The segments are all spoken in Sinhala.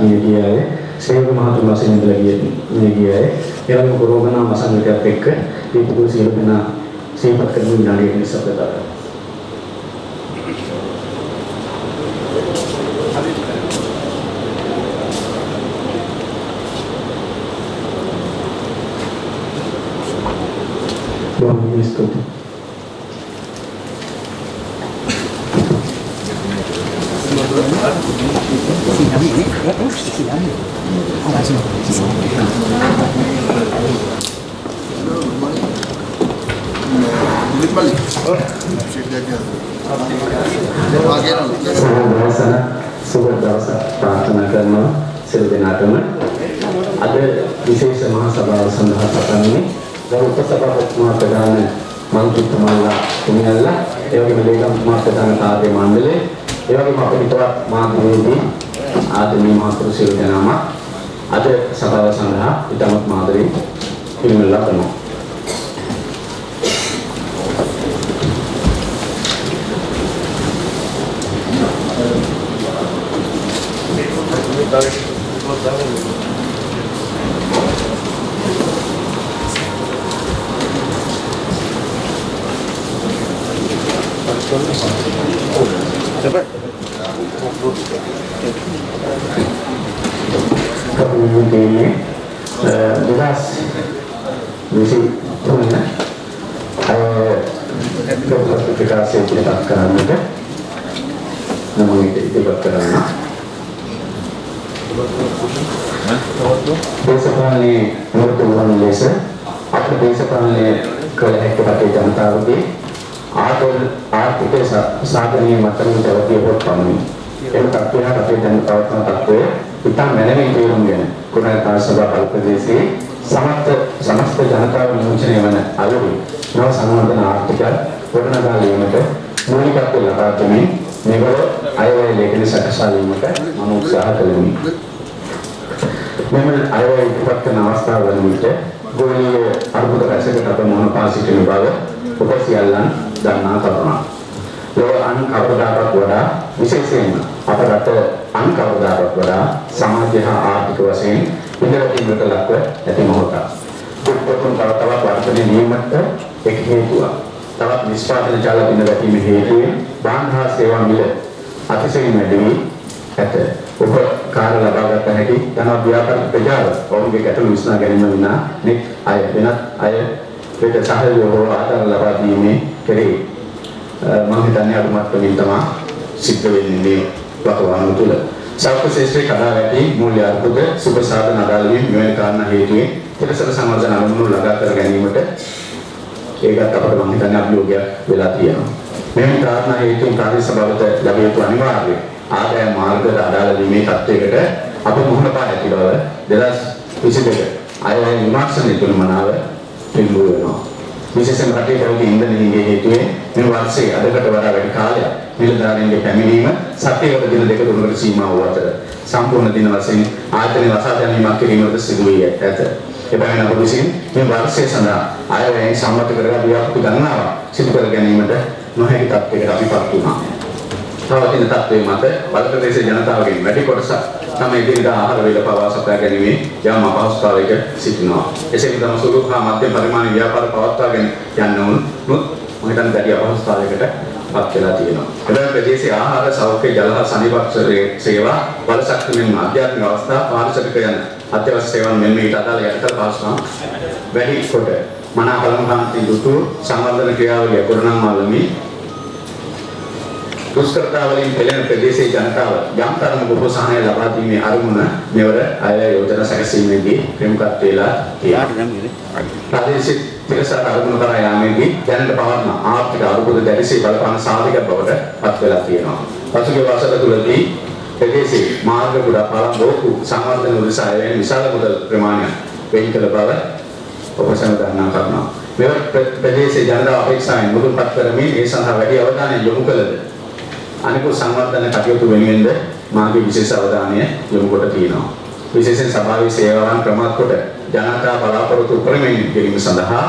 මේ ගියාය සේවක මහතුන් වශයෙන් ඉඳලා මේ ගියාය එවැනි කොරෝනා මසංගතයත් එක්ක මේ පුදු සියලු දෙනා සේවක කරන විනාඩියක නිසබ්දතාව Studi. Sudah dewasa प्रार्थना करना සියලු දෙනාටම අද විශේෂ මහා සභාව සඳහා සටන් මේ උපසභාපතිතුමා ප්‍රධාන මන්ත්‍රීතුමාලා තුමියල්ලා ඒ වගේම ලේකම්තුමා ප්‍රධාන කාර්ය මණ්ඩලය ඒ වගේම අපේ විතරක් මාධ්‍යවේදී ආදරණීය මහතුරු සියලු දෙනාම අද සභාව සඳහා ඉතාමත් මාදරේ පිළිමලා කරනවා. Kemudian jelas misi punya sertifikasi ditetapkan itu namun itu ditetapkan Deshpal ने मृत्युवरण जैसे अपने देशपाल ने कल है कि बाकी जनता होगी आर्थिक साधनीय मतलब जगती है बहुत कम है ये तत्व है बाकी जनता का तत्व है इतना मैंने भी किया होंगे कुछ ताशबा कल्पदेश समस्त जनता विमोचने वाले आलोक नव समाधान आर्थिक पूर्ण कालीन में मूलिका के लगाते में निगल आये लेकिन सकशाली में अनुत्साह करेंगे memang ayah itu pakai nawasta dalam itu, boleh arbu terkasih kita mohon pasti ini bawa, upasialan dan nakarna. Lalu angka dapat berada, misalnya apa kata angka dapat berada, sama jika arti kuasin, ini lebih berlaku, itu mahota. Betul kalau tahu berarti ini mata, ekhetua. Tahu nisbatan jalan ini lebih meheri, bandha sewa milet, arti saya medeni, itu. ऊपर कार लगा करते हैं कि तना व्यापार बेजार और उनके कैटल मिश्रण करने में बिना निक आये बिना आये फिर साहब जो हो आता लगा दी में करी मांगिताने आत्मा कविता सिद्ध वेलिंदे पकवान उतुल सबको श्रेष्ठ कथा है कि मूल्य अर्पुत सुपर साधन आधार में मेरे कारण हेतु है तेरे सर समाधान अनुमोदन लगा कर गनी मटे एक तपड़ मांगिताने आप लोग क्या बिलाती है मेरे कारण हेतु कार्य सभावत लगे तो अनिवार्य आदाय मार्ग आधार में तत्व कटे अब मोहन पाए किलो देदास विषय के आया विमर्शन ने तुम मनावे फिल्मों में विशेष मराठी करो कि इंद्र नहीं है तो ये मेरे वाद से अधिक टवारा बैठ खाया मिल दारें के फैमिली में सत्य और दिन देकर उनका सीमा हुआ था संपूर्ण दिन वासे आज ने वासा जाने मार्ग की कीमत सिद्ध हुई है ऐसे ये पहले ना पुलिस में वाद से संरा आया है सामत करेगा बिया कुछ गन्ना सिद्ध करेगा नहीं मटे नोहे की तत्व के काफी पार्टी ना තවතින තත්ත්වයේ මත බලපෑමේ ජනතාවගෙන් වැඩි කොටස තමයි ඉදිරියට ආහාර වේල පවා සපයා ගැනීමේ යම් අපහසුතාවයක සිටිනවා. එසේම තම සුළු හා මධ්‍යම පරිමාණ ව්‍යාපාර පවත්වාගෙන යන්න උනොත් මම හිතන්නේ දැඩි අපහසුතාවයකට පත් වෙලා තියෙනවා. එබැවින් ප්‍රදේශයේ ආහාර සෞඛ්‍ය ජල හා සනීප සේවා බලශක්ති මෙන්ම ආධ්‍යාත්මික අවස්ථා පාරිසරික යන අත්‍යවශ්‍ය සේවාන් මෙන්ම ඊට අදාළ යටිතල පහසුකම් වැඩි කොට මනා බලමුකාන්ති දුටු සංවර්ධන ක්‍රියාවලිය ගොඩනං මාළමී दुष्कर्ता वाली पहले प्रदेश से जनता जानता है मुझे सहाय लगा दी में आरुना मेरे आया योजना सैकसी में भी प्रेम का तेला किया प्रदेश से तेरे साथ आरुना पर आया में भी जनता पावर ना आप के आरुना को तेरे से बलपान साथ का बहुत है पत्ते लाती है ना पशु के वासा तो लगी प्रदेश से मार्ग बुरा पालन लोग सामान्य उल्लास है मिसाल मुदल प्रमाण पेन कर पावर उपसम करना करना मेरे प्रदेश से जनता अपेक्षा है मुझे पत्ते रमी ऐसा था वही अवधान योगु कर ले අනිකු සංවර්ධන කටයුතු වෙනුවෙන්ද මාගේ විශේෂ අවධානය යොමු කොට තියෙනවා. විශේෂයෙන් සභාවේ සේවාවන් ක්‍රමවත් කොට ජනතා බලාපොරොත්තු උපරිමයෙන් කිරීම සඳහා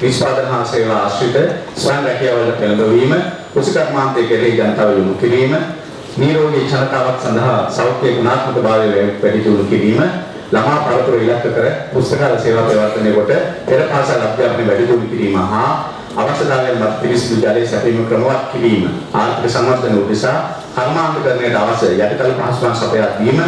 නිෂ්පාදන හා සේවා ආශ්‍රිත ස්වයං රැකියාවල පෙළඹවීම, කුසී කර්මාන්තයේ කෙරෙහි ජනතාව යොමු කිරීම, නිරෝගී ජනතාවක් සඳහා සෞඛ්‍ය ගුණාත්මක භාවය වැඩි දියුණු කිරීම, ළමා පරපුර ඉලක්ක කර පුස්තකාල සේවා ප්‍රවර්තනය කොට පෙර පාසල් අධ්‍යාපනය වැඩි දියුණු කිරීම හා අවශ්‍යතාවයන් මත පිරිසිදු ජලය සැපයීම ක්‍රමවත් කිරීම, ආර්ථික සංවර්ධන උදෙසා කර්මාන්තකරණයට අවශ්‍ය යටිතල පහසුකම් සපයා දීම,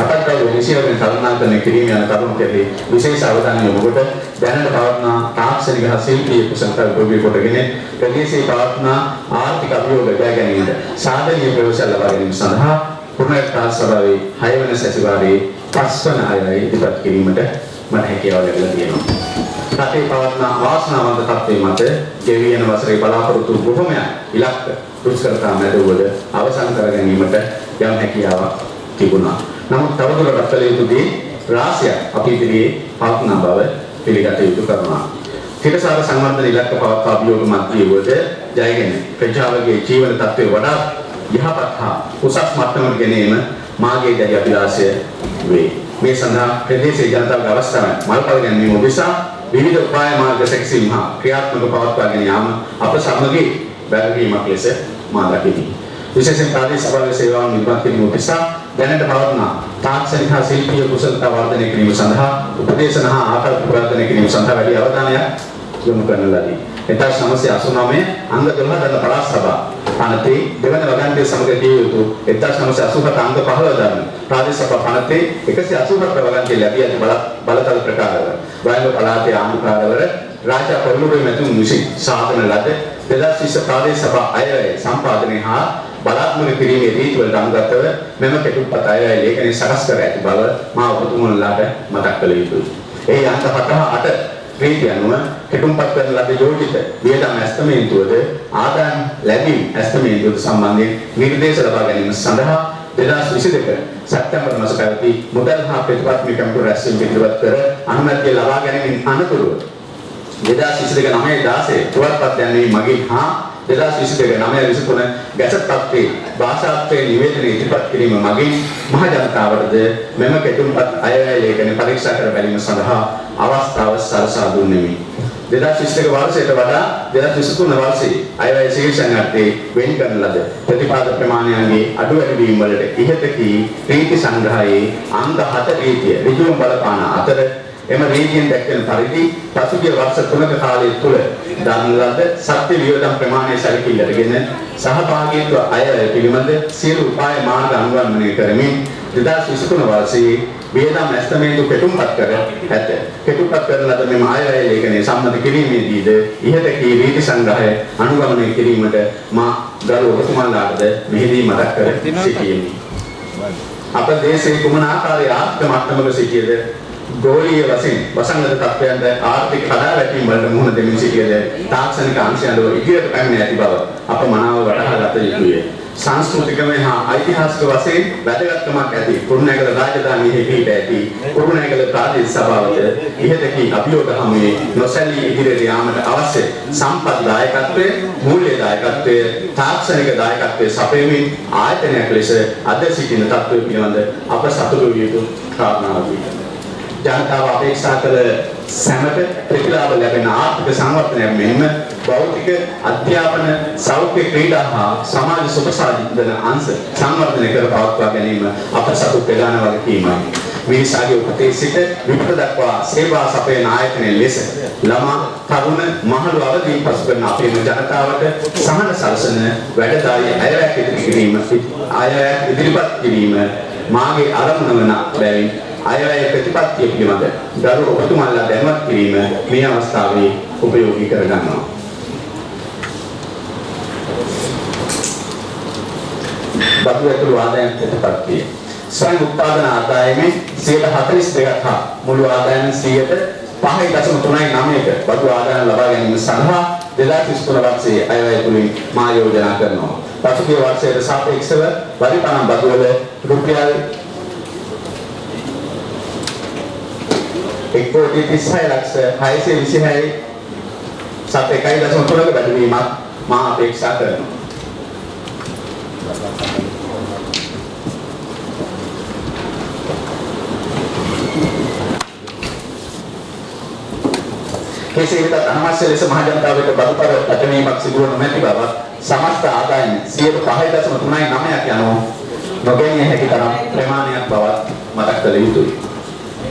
අපත්කල විශේෂයෙන් කරුණාකරණය කිරීම යන කරුණු කෙරෙහි විශේෂ අවධානය යොමු කොට දැනට පවත්නා තාක්ෂණික හා ශිල්පීය කුසලතා උපයෝගී කොටගෙන ප්‍රදේශයේ පවත්නා ආර්ථික අභියෝග ගෑ ගැනීමට සාධනීය ප්‍රයෝජන ලබා ගැනීම සඳහා පුරවැසිතා සභාවේ 6 වන සැසිවාරයේ 5 වන අයවැය ඉදිරිපත් කිරීමට මට හැකියාව ලැබිලා තියෙනවා. රටේ පවත්නා වාසනාවන්ත තත්ත්වයේ මත ගෙවී යන වසරේ බලාපොරොත්තු බොහෝමයක් ඉලක්ක දුෂ්කරතා මැදවල අවසන් කර ගැනීමට යම් හැකියාවක් තිබුණා. නමුත් තවදුරටත් කළ යුතු දේ රාශියක් අපි ඉදිරියේ පවත්නා බව පිළිගත යුතු කරනවා. තිරසාර සංවර්ධන ඉලක්ක පවත්වා අභියෝග මැදියේද ජයගෙන ප්‍රජාවගේ ජීවන තත්ත්වය වඩා යහපත් හා උසස් මට්ටමකට ගෙනීම මාගේ දැඩි අභිලාෂය වේ. මේ සඳහා ප්‍රදේශීය ජනතාවගේ අවස්ථාවෙන් මල්පල ගැනීම උදෙසා විවිධ උපාය මාර්ග සැකසීම හා ක්‍රියාත්මක පවත්වාගෙන යාම අප සමගී වැළකීමක් ලෙස මා දකිමි. විශේෂයෙන් ප්‍රාදේශීය සභාවේ සේවාවන් නිර්මාණය කිරීම උදෙසා දැනට පවත්නා තාක්ෂණික හා ශිල්පීය කුසලතා වර්ධනය කිරීම සඳහා උපදේශන හා ආකල්ප ප්‍රවර්ධනය කිරීම සඳහා වැඩි අවධානයක් යොමු කරන ලදී. 1989 අංග 12 දරන පළාත් සභා පනතේ දෙවන වගන්තිය සමග දිය යුතු 1987 අංග 15 දරන ප්‍රාදේශීය සභා පනතේ 187 වගන්තිය ලැබී ඇති බලතල ප්‍රකාරව වයඹ පළාතේ ආණ්ඩුකාරවර රාජා පොළොවේ මැතුම් විසින් සාධන ලද 2020 ප්‍රාදේශීය සභා අයවැය සම්පාදනය හා බලාත්මක කිරීමේ රීතිවලට අනුගතව මෙම කෙටුම්පත අයවැය ලේඛනය සකස් කර ඇති බව මා ඔබතුමන්ලාට මතක් කළ යුතුයි. ඒ අංක 7 රීතිය අනුව කෙටුම්පත් කරන ලද යෝජිත වියදම් ඇස්තමේන්තුවද ආදායම් ලැබීම් ඇස්තමේන්තුවද සම්බන්ධයෙන් නිර්දේශ ලබා ගැනීම සඳහා 2022 සැප්තැම්බර් මාස පැවති මුදල් හා ප්‍රතිපත්ති කමිටුව රැස්වීම පිළිබඳ කර අනුමැතිය ලබා ගැනීමෙන් අනතුරුව 2022 9 16 පුවත්පත් දැන්වීම මගින් හා 2022 9 23 ගැසට් පත්‍රයේ භාෂාත්මක නිවේදන ඉදිරිපත් කිරීම මගින් මහ ජනතාවටද මෙම කෙටුම්පත් අයවැය ලේඛන පරීක්ෂා කර බැලීම සඳහා අවස්ථාව සලසා දුන්නෙමි. 2022 වර්ෂයට වඩා 2023 වර්ෂයේ අයවැය ශීර්ෂණ යටතේ වෙන් කරන ලද ප්‍රතිපාද ප්‍රමාණයන්ගේ අඩු වැඩි වීම වලට ඉහත කී රීති සංග්‍රහයේ අංග 7 රීතිය ඍජුවම බලපාන අතර එම රීතියෙන් දැක්වෙන පරිදි පසුගිය වර්ෂ 3ක කාලය තුළ දරන ලද සත්‍ය වියදම් ප්‍රමාණය සැලකිලිගෙන සහභාගීත්ව අයවැය පිළිබඳ සියලු උපාය මාර්ග අනුගමනය කරමින් 2023 වර්ෂයේ වියදම් ඇස්තමේන්තු කෙටුම්පත් කර ඇත. කෙටුම්පත් කරන ලද මෙම අයවැය ලේඛනයේ සම්මත කිරීමේදීද ඉහත කී රීති සංග්‍රහය අනුගමනය කිරීමට මා ගරු ඔබතුමාලාටද මෙහිදී මතක් කර සිටියෙමි. අප දේශයේ කුමන ආකාරයේ ආර්ථික මට්ටමක සිටියද ගෝලීය වශයෙන් වසංගත තත්ත්වයන්ට ආර්ථික කඩාවැටීම් වලට මුහුණ දෙමින් සිටියද තාක්ෂණික අංශයන්ව ඉදිරියට පැමිණ ඇති බව අප මනාව වටහා ගත යුතුය. සංස්කෘතිකමය හා ඓතිහාසික වශයෙන් වැදගත්කමක් ඇති කුරුණෑගල රාජධානියෙහි පිහිට ඇති කුරුණෑගල ප්‍රාදේශීය සභාවද ඉහතකී අභියෝග හමුවේ නොසැලී ඉදිරියට යාමට අවශ්‍ය සම්පත් දායකත්වය, මූල්‍ය දායකත්වය, තාක්ෂණික දායකත්වය සපයමින් ආයතනයක් ලෙස අද සිටින තත්ත්වය පිළිබඳ අප සතුටු විය යුතු කාරණාවකි. ජනතාව අපේක්ෂා කළ සැමට ප්‍රතිලාභ ලැබෙන ආර්ථික සංවර්ධනයක් මෙන්ම භෞතික අධ්‍යාපන, සෞඛ්‍ය, ක්‍රීඩා හා සමාජ සුබසාධන අංශ සංවර්ධනය කර පවත්වා ගැනීම අප සතු ප්‍රධාන වගකීමයි. මිනිසාගේ උපතේ සිට විපත දක්වා සේවා සපයන ආයතනය ලෙස ළමා, තරුණ, මහලු අවදීන් පසු කරන අපේ ජනතාවට සහන සලසන වැඩදායී අයවැයක් ඉදිරිපත් කිරීම මාගේ අරමුණ වන බැවින් අයවැය ප්‍රතිපත්තිය පිළිබඳ ගරු ඔබතුමාලා දැනුවත් කිරීම මේ අවස්ථාවේ උපයෝගී කර ගන්නවා. බදු ඇතුළු ආදායම් ප්‍රතිපත්තිය ස්වයං උත්පාදන ආදායමේ 42% හා මුළු ආදායමෙන් 5.39ක බදු ආදායම් ලබා ගැනීම සඳහා 2023 වර්ෂයේ අයවැය තුලින් මා යෝජනා කරනවා. පසුගිය වර්ෂයට සාපේක්ෂව වරිපණම් බදු වල රුපියල් 1,36,626 වැඩිවීමක් මා අපේක්ෂා කරනවා. කෙසේ වෙතත් අනවශ්‍ය ලෙස මහ ජනතාවට බදුපර පැටවීමක් සිදුව නොමැති බව සමස්ත ආදායම 5.39ක් යන නොගැනීම හැකි තරම් ප්‍රමාණයක් බවත් මතක් කළ යුතුයි.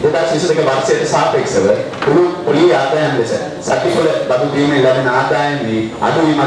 2022 වර්ෂයට සාපේක්ෂව පොලී ආදායම් ලෙස සතිපොළ බදු දීමෙන් ලැබෙන ආදායමේ අඩුවීමක්